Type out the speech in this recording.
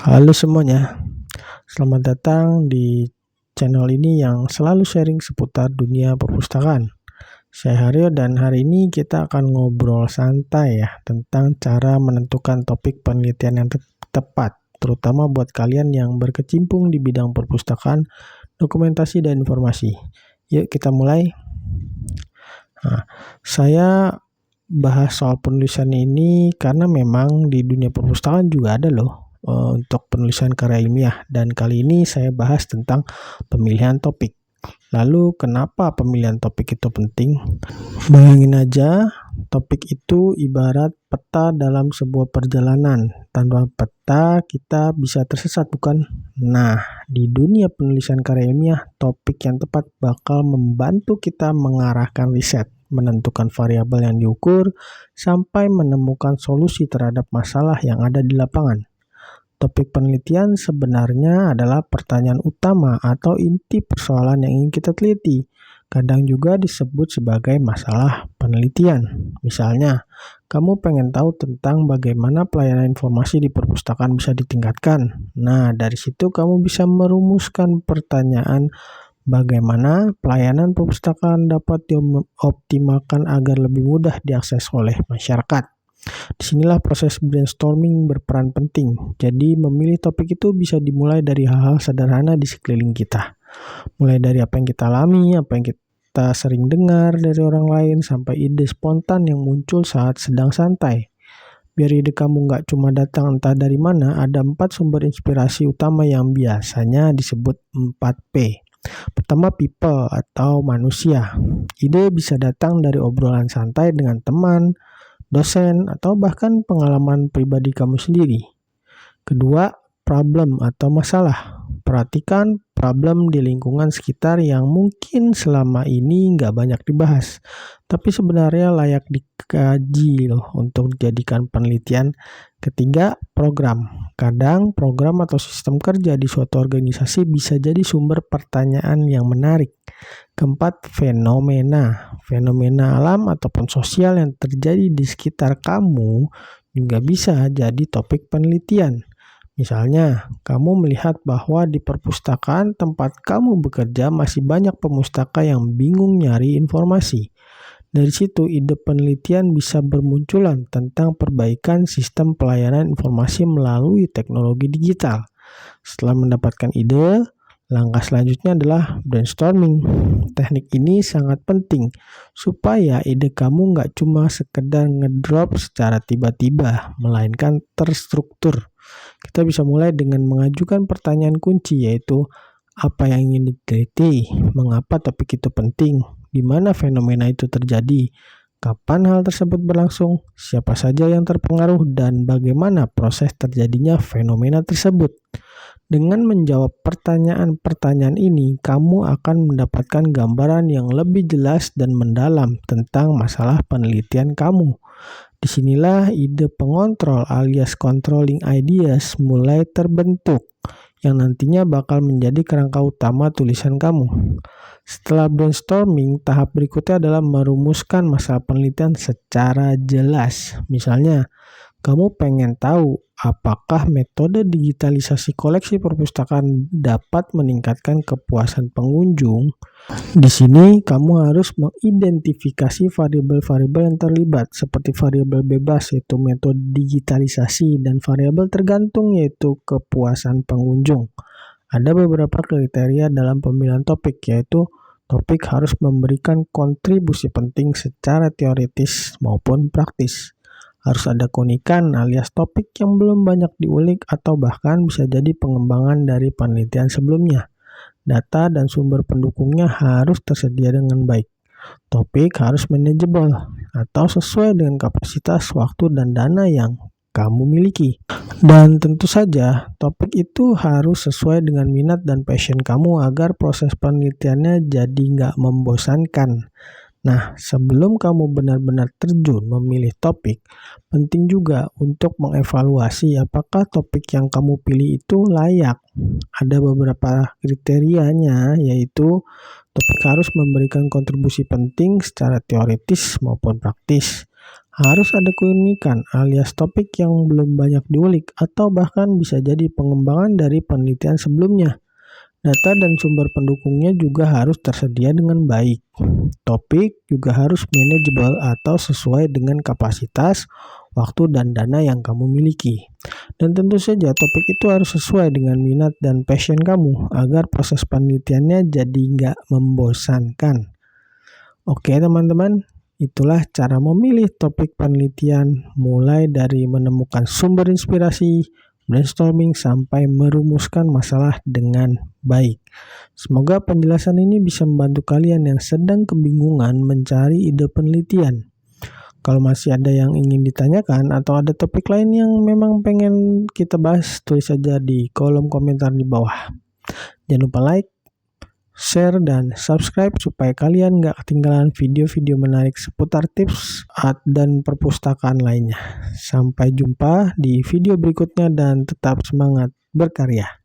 Halo semuanya, selamat datang di channel ini yang selalu sharing seputar dunia perpustakaan. Saya Haryo dan hari ini kita akan ngobrol santai ya tentang cara menentukan topik penelitian yang tepat, terutama buat kalian yang berkecimpung di bidang perpustakaan, dokumentasi dan informasi. Yuk kita mulai. Nah, saya bahas soal penulisan ini karena memang di dunia perpustakaan juga ada loh untuk penulisan karya ilmiah, dan kali ini saya bahas tentang pemilihan topik. Lalu kenapa pemilihan topik itu penting? Bayangin aja, topik itu ibarat peta dalam sebuah perjalanan. Tanpa peta kita bisa tersesat, bukan? Nah, di dunia penulisan karya ilmiah, topik yang tepat bakal membantu kita mengarahkan riset, menentukan variabel yang diukur, sampai menemukan solusi terhadap masalah yang ada di lapangan. Topik penelitian sebenarnya adalah pertanyaan utama atau inti persoalan yang ingin kita teliti. Kadang juga disebut sebagai masalah penelitian. Misalnya, kamu pengen tahu tentang bagaimana pelayanan informasi di perpustakaan bisa ditingkatkan. Nah, dari situ kamu bisa merumuskan pertanyaan bagaimana pelayanan perpustakaan dapat dioptimalkan agar lebih mudah diakses oleh masyarakat. Disinilah proses brainstorming berperan penting. Jadi memilih topik itu bisa dimulai dari hal-hal sederhana di sekeliling kita. Mulai dari apa yang kita alami, apa yang kita sering dengar dari orang lain, sampai ide spontan yang muncul saat sedang santai. Biar ide kamu nggak cuma datang entah dari mana, ada 4 sumber inspirasi utama yang biasanya disebut 4P. Pertama, people atau manusia. Ide bisa datang dari obrolan santai dengan teman, dosen, atau bahkan pengalaman pribadi kamu sendiri. Kedua, problem atau masalah. Perhatikan problem di lingkungan sekitar yang mungkin selama ini nggak banyak dibahas, tapi sebenarnya layak dikaji loh untuk dijadikan penelitian. Ketiga, program. Kadang program atau sistem kerja di suatu organisasi bisa jadi sumber pertanyaan yang menarik. Keempat, fenomena. Fenomena alam ataupun sosial yang terjadi di sekitar kamu juga bisa jadi topik penelitian. Misalnya, kamu melihat bahwa di perpustakaan tempat kamu bekerja masih banyak pemustaka yang bingung nyari informasi. Dari situ, ide penelitian bisa bermunculan tentang perbaikan sistem pelayanan informasi melalui teknologi digital. Setelah mendapatkan ide, langkah selanjutnya adalah brainstorming. Teknik ini sangat penting supaya ide kamu nggak cuma sekedar ngedrop secara tiba-tiba, melainkan terstruktur. Kita bisa mulai dengan mengajukan pertanyaan kunci, yaitu apa yang ingin diteliti, mengapa topik itu penting, di mana fenomena itu terjadi, kapan hal tersebut berlangsung, siapa saja yang terpengaruh, dan bagaimana proses terjadinya fenomena tersebut. Dengan menjawab pertanyaan-pertanyaan ini, kamu akan mendapatkan gambaran yang lebih jelas dan mendalam tentang masalah penelitian kamu. Disinilah ide pengontrol alias controlling ideas mulai terbentuk, yang nantinya bakal menjadi kerangka utama tulisan kamu. Setelah brainstorming, tahap berikutnya adalah merumuskan masalah penelitian secara jelas. Misalnya, kamu pengen tahu apakah metode digitalisasi koleksi perpustakaan dapat meningkatkan kepuasan pengunjung. Di sini kamu harus mengidentifikasi variabel-variabel yang terlibat, seperti variabel bebas yaitu metode digitalisasi, dan variabel tergantung yaitu kepuasan pengunjung. Ada beberapa kriteria dalam pemilihan topik, yaitu topik harus memberikan kontribusi penting secara teoritis maupun praktis. Harus ada keunikan alias topik yang belum banyak diulik atau bahkan bisa jadi pengembangan dari penelitian sebelumnya. Data dan sumber pendukungnya harus tersedia dengan baik. Topik harus manageable atau sesuai dengan kapasitas, waktu, dan dana yang kamu miliki. Dan tentu saja, topik itu harus sesuai dengan minat dan passion kamu agar proses penelitiannya jadi nggak membosankan. Nah, sebelum kamu benar-benar terjun memilih topik, penting juga untuk mengevaluasi apakah topik yang kamu pilih itu layak. Ada beberapa kriterianya, yaitu topik harus memberikan kontribusi penting secara teoritis maupun praktis, Harus ada keunikan alias topik yang belum banyak diulik atau bahkan bisa jadi pengembangan dari penelitian sebelumnya. Data dan sumber pendukungnya juga harus tersedia dengan baik. Topik juga harus manageable atau sesuai dengan kapasitas, waktu, dan dana yang kamu miliki. Dan tentu saja topik itu harus sesuai dengan minat dan passion kamu agar proses penelitiannya jadi nggak membosankan. Oke teman-teman, itulah cara memilih topik penelitian mulai dari menemukan sumber inspirasi, brainstorming sampai merumuskan masalah dengan baik. Semoga penjelasan ini bisa membantu kalian yang sedang kebingungan mencari ide penelitian. Kalau masih ada yang ingin ditanyakan atau ada topik lain yang memang pengen kita bahas, tulis saja di kolom komentar di bawah. Jangan lupa like, share, dan subscribe supaya kalian gak ketinggalan video-video menarik seputar tips dan perpustakaan lainnya. Sampai jumpa di video berikutnya dan tetap semangat berkarya.